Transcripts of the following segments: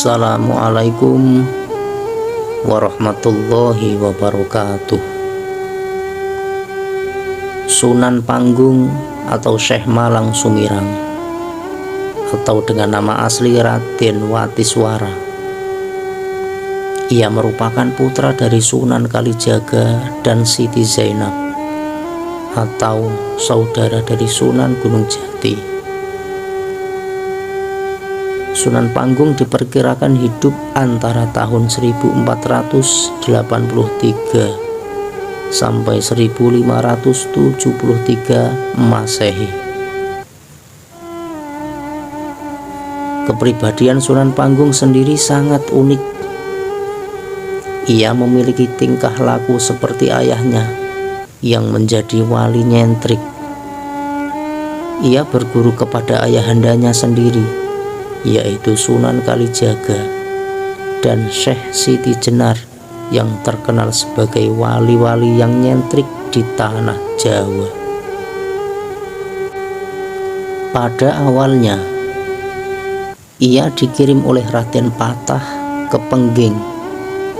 Assalamualaikum warahmatullahi wabarakatuh. Sunan Panggung atau Syekh Malang Sumirang, atau dengan nama asli Raden Watiswara. Ia merupakan putra dari Sunan Kalijaga dan Siti Zainab, atau saudara dari Sunan Gunung Jati. Sunan Panggung diperkirakan hidup antara tahun 1483 sampai 1573 Masehi. Kepribadian Sunan Panggung sendiri sangat unik. Ia memiliki tingkah laku seperti ayahnya yang menjadi wali nyentrik. Ia berguru kepada ayahandanya sendiri, yaitu Sunan Kalijaga dan Syekh Siti Jenar yang terkenal sebagai wali-wali yang nyentrik di tanah Jawa. Pada awalnya, ia dikirim oleh Raden Patah ke Pengging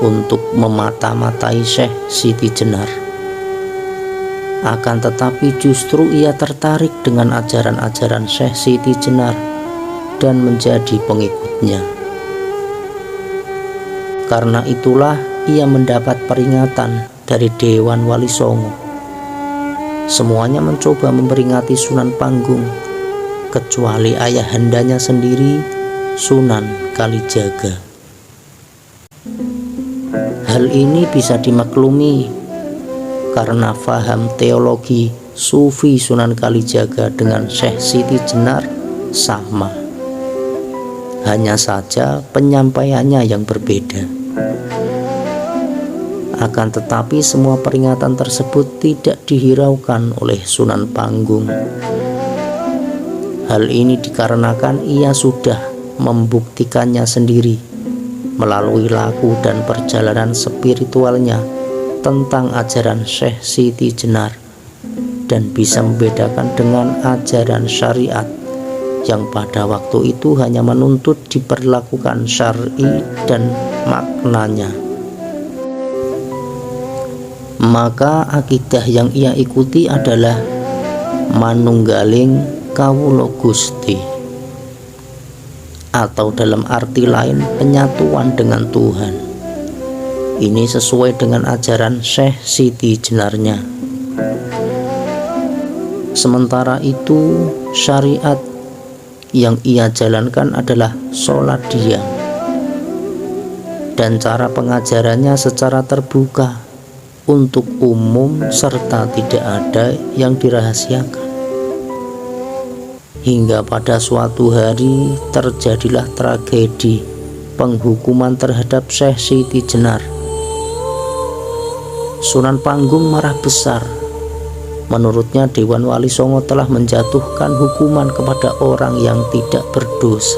untuk memata-matai Syekh Siti Jenar. Akan tetapi justru ia tertarik dengan ajaran-ajaran Syekh Siti Jenar dan menjadi pengikutnya. Karena itulah ia mendapat peringatan dari Dewan Wali Songo. Semuanya mencoba memperingati Sunan Panggung, kecuali ayahandanya sendiri, Sunan Kalijaga. Hal ini bisa dimaklumi karena faham teologi Sufi Sunan Kalijaga dengan Syekh Siti Jenar sama. Hanya saja penyampaiannya yang berbeda. Akan tetapi semua peringatan tersebut tidak dihiraukan oleh Sunan Panggung. Hal ini dikarenakan ia sudah membuktikannya sendiri melalui laku dan perjalanan spiritualnya tentang ajaran Syekh Siti Jenar, dan bisa membedakan dengan ajaran syariat yang pada waktu itu hanya menuntut diperlakukan syar'i dan maknanya. Maka akidah yang ia ikuti adalah manunggaling kawula Gusti, atau dalam arti lain penyatuan dengan Tuhan. Ini sesuai dengan ajaran Syekh Siti Jenarnya. Sementara itu, syariat yang ia jalankan adalah sholat diam, dan cara pengajarannya secara terbuka untuk umum serta tidak ada yang dirahasiakan. Hingga pada suatu hari terjadilah tragedi penghukuman terhadap Syekh Siti Jenar. Sunan Panggung marah besar. Menurutnya Dewan Wali Songo telah menjatuhkan hukuman kepada orang yang tidak berdosa.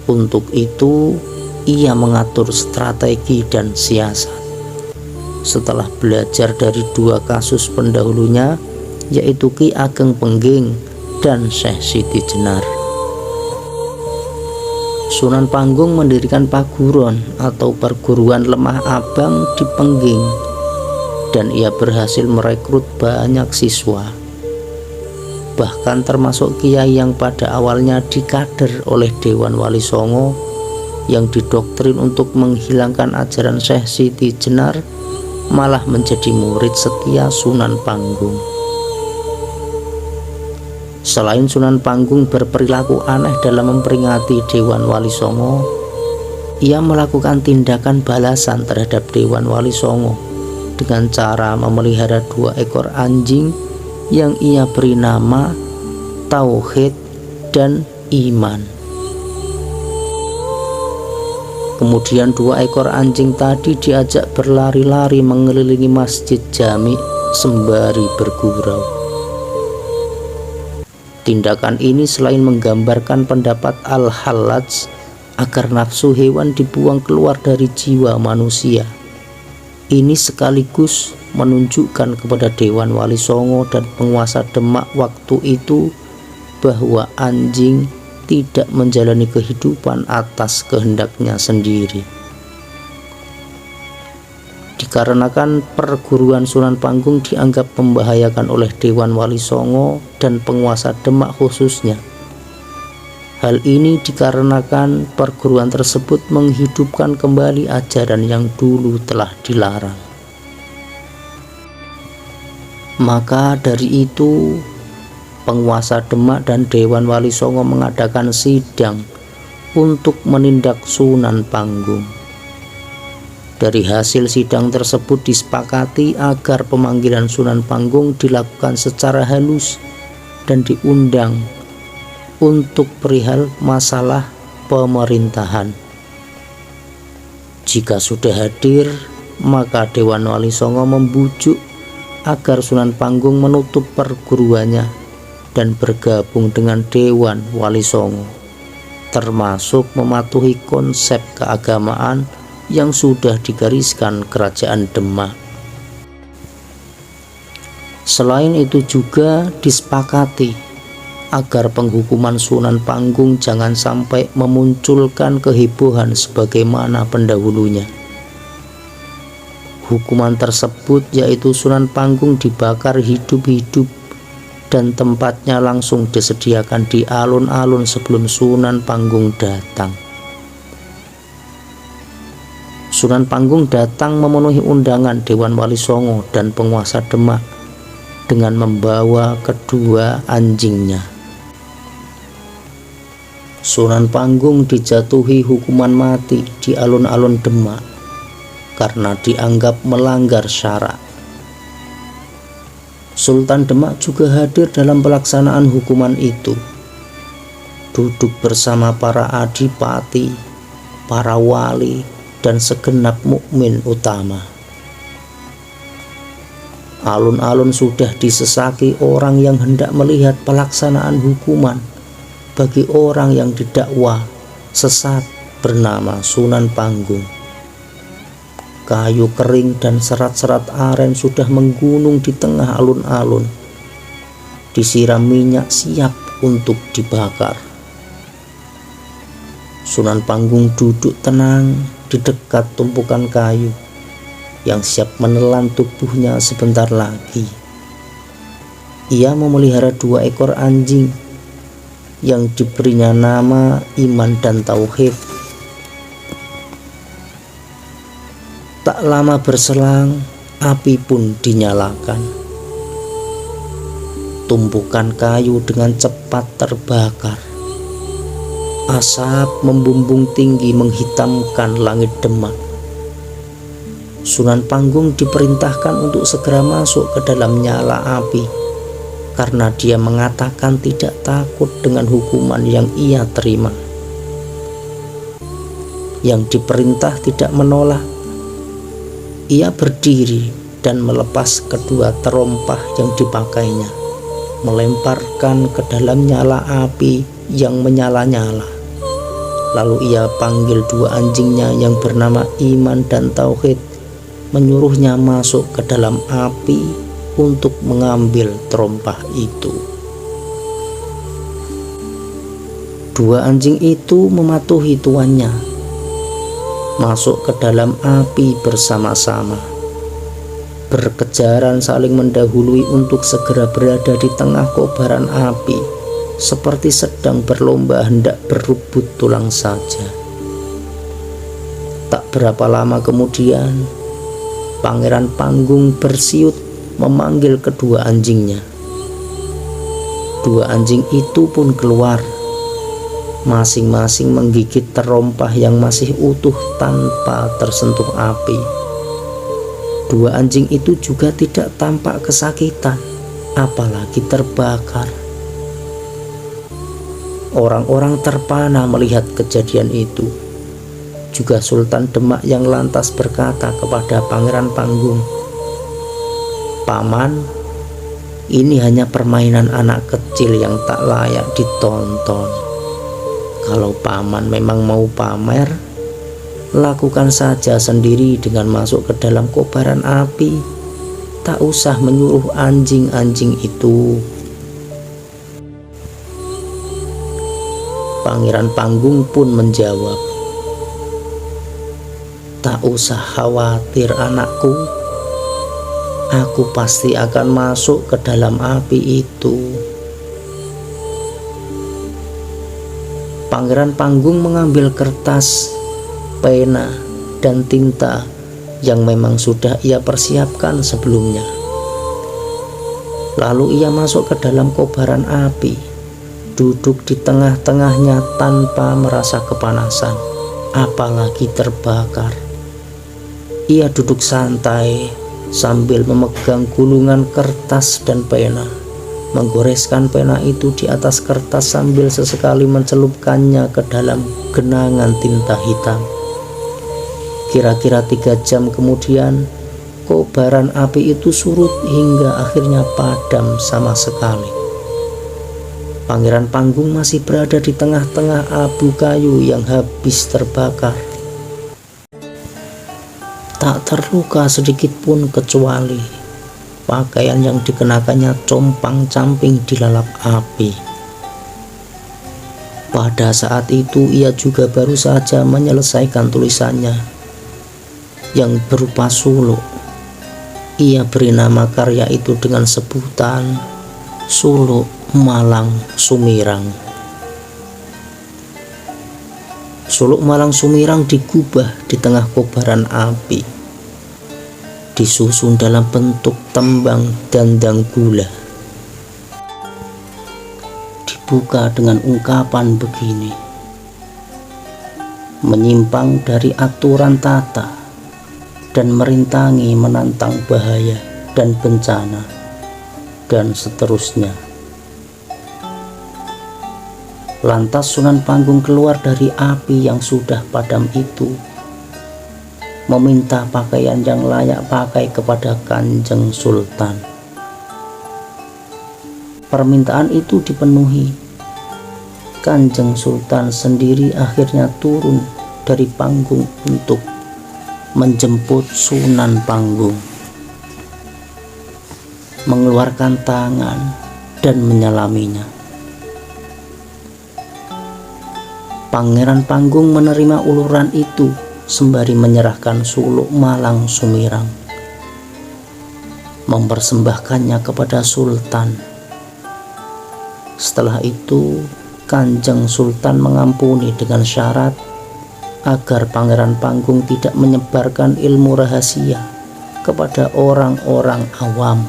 Untuk itu ia mengatur strategi dan siasat. Setelah belajar dari dua kasus pendahulunya, yaitu Ki Ageng Pengging dan Syekh Siti Jenar, Sunan Panggung mendirikan paguron atau perguruan lemah abang di Pengging, dan ia berhasil merekrut banyak siswa, bahkan termasuk kiai yang pada awalnya dikader oleh Dewan Wali Songo yang didoktrin untuk menghilangkan ajaran Syekh Siti Jenar, malah menjadi murid setia Sunan Panggung. Selain Sunan Panggung berperilaku aneh dalam memperingati Dewan Wali Songo, ia melakukan tindakan balasan terhadap Dewan Wali Songo dengan cara memelihara 2 ekor anjing yang ia beri nama Tauhid dan Iman. Kemudian 2 ekor anjing tadi diajak berlari-lari mengelilingi masjid jami sembari bergurau. Tindakan ini selain menggambarkan pendapat Al-Hallaj agar nafsu hewan dibuang keluar dari jiwa manusia, ini sekaligus menunjukkan kepada Dewan Wali Songo dan penguasa Demak waktu itu bahwa anjing tidak menjalani kehidupan atas kehendaknya sendiri. Dikarenakan perguruan Sunan Panggung dianggap membahayakan oleh Dewan Wali Songo dan penguasa Demak khususnya. Hal ini dikarenakan perguruan tersebut menghidupkan kembali ajaran yang dulu telah dilarang. Maka dari itu, penguasa Demak dan Dewan Wali Songo mengadakan sidang untuk menindak Sunan Panggung. Dari hasil sidang tersebut disepakati agar pemanggilan Sunan Panggung dilakukan secara halus dan diundang untuk perihal masalah pemerintahan. Jika sudah hadir, maka Dewan Wali Songo membujuk agar Sunan Panggung menutup perguruannya dan bergabung dengan Dewan Wali Songo, termasuk mematuhi konsep keagamaan yang sudah digariskan Kerajaan Demak. Selain itu juga disepakati agar penghukuman Sunan Panggung jangan sampai memunculkan kehebohan sebagaimana pendahulunya. Hukuman tersebut yaitu Sunan Panggung dibakar hidup-hidup dan tempatnya langsung disediakan di alun-alun sebelum Sunan Panggung datang. Sunan Panggung datang memenuhi undangan Dewan Wali Songo dan penguasa Demak dengan membawa kedua anjingnya. Sunan Panggung dijatuhi hukuman mati di alun-alun Demak karena dianggap melanggar syarak. Sultan Demak juga hadir dalam pelaksanaan hukuman itu, duduk bersama para adipati, para wali, dan segenap mukmin utama. Alun-alun sudah disesaki orang yang hendak melihat pelaksanaan hukuman bagi orang yang didakwa sesat bernama Sunan Panggung. Kayu kering dan serat-serat aren sudah menggunung di tengah alun-alun, disiram minyak siap untuk dibakar. Sunan Panggung duduk tenang di dekat tumpukan kayu yang siap menelan tubuhnya sebentar lagi. Ia memelihara 2 ekor anjing yang diberinya nama Iman dan Tauhid. Tak lama berselang, api pun dinyalakan. Tumpukan kayu dengan cepat terbakar. Asap membumbung tinggi menghitamkan langit Demak. Sunan Panggung diperintahkan untuk segera masuk ke dalam nyala api, karena dia mengatakan tidak takut dengan hukuman yang ia terima. Yang diperintah tidak menolak. Ia berdiri dan melepas kedua terompah yang dipakainya, melemparkan ke dalam nyala api yang menyala-nyala. Lalu ia panggil 2 anjingnya yang bernama Iman dan Tauhid, menyuruhnya masuk ke dalam api untuk mengambil terompah itu. 2 anjing itu mematuhi tuannya, masuk ke dalam api bersama-sama, berkejaran saling mendahului untuk segera berada di tengah kobaran api, seperti sedang berlomba hendak berebut tulang saja. Tak berapa lama kemudian, Pangeran Panggung bersiut memanggil kedua anjingnya. 2 anjing itu pun keluar, masing-masing menggigit terompah yang masih utuh tanpa tersentuh api. 2 anjing itu juga tidak tampak kesakitan, apalagi terbakar. Orang-orang terpana melihat kejadian itu. Juga Sultan Demak yang lantas berkata kepada Pangeran Panggung, "Paman, ini hanya permainan anak kecil yang tak layak ditonton. Kalau paman memang mau pamer, lakukan saja sendiri dengan masuk ke dalam kobaran api. Tak usah menyuruh anjing-anjing itu." Pangeran Panggung pun menjawab, "Tak usah khawatir anakku, aku pasti akan masuk ke dalam api itu." Pangeran Panggung mengambil kertas, pena, dan tinta yang memang sudah ia persiapkan sebelumnya. Lalu ia masuk ke dalam kobaran api, duduk di tengah-tengahnya tanpa merasa kepanasan, apalagi terbakar. Ia duduk santai sambil memegang gulungan kertas dan pena, menggoreskan pena itu di atas kertas sambil sesekali mencelupkannya ke dalam genangan tinta hitam. Kira-kira 3 jam kemudian, kobaran api itu surut hingga akhirnya padam sama sekali. Pangeran Panggung masih berada di tengah-tengah abu kayu yang habis terbakar. Tak terluka sedikit pun kecuali pakaian yang dikenakannya compang-camping dilalap api. Pada saat itu ia juga baru saja menyelesaikan tulisannya yang berupa suluk. Ia beri nama karya itu dengan sebutan Suluk Malang Sumirang. Suluk Malang Sumirang digubah di tengah kobaran api, disusun dalam bentuk tembang dandang gula. Dibuka dengan ungkapan begini: "Menyimpang dari aturan tata dan merintangi menantang bahaya dan bencana," dan seterusnya. Lantas Sunan Panggung keluar dari api yang sudah padam itu, meminta pakaian yang layak pakai kepada Kanjeng Sultan. Permintaan itu dipenuhi. Kanjeng Sultan sendiri akhirnya turun dari panggung untuk menjemput Sunan Panggung, mengeluarkan tangan dan menyalaminya. Pangeran Panggung menerima uluran itu sembari menyerahkan suluk Malang Sumirang, mempersembahkannya kepada Sultan. Setelah itu Kanjeng Sultan mengampuni dengan syarat agar Pangeran Panggung tidak menyebarkan ilmu rahasia kepada orang-orang awam.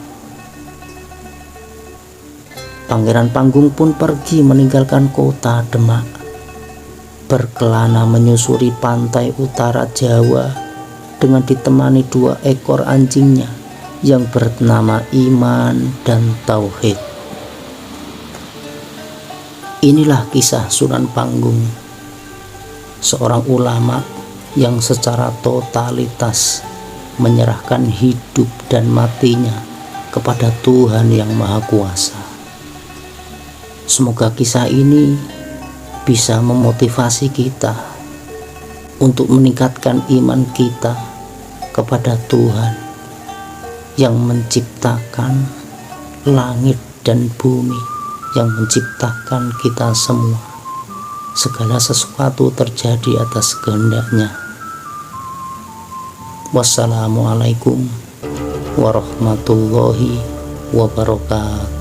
Pangeran Panggung pun pergi meninggalkan kota Demak, berkelana menyusuri pantai utara Jawa dengan ditemani 2 ekor anjingnya yang bernama Iman dan Tauhid. Inilah kisah Sunan Panggung, seorang ulama yang secara totalitas menyerahkan hidup dan matinya kepada Tuhan Yang Maha Kuasa. Semoga kisah ini bisa memotivasi kita untuk meningkatkan iman kita kepada Tuhan yang menciptakan langit dan bumi, yang menciptakan kita semua. Segala sesuatu terjadi atas kehendaknya. Wassalamualaikum warahmatullahi wabarakatuh.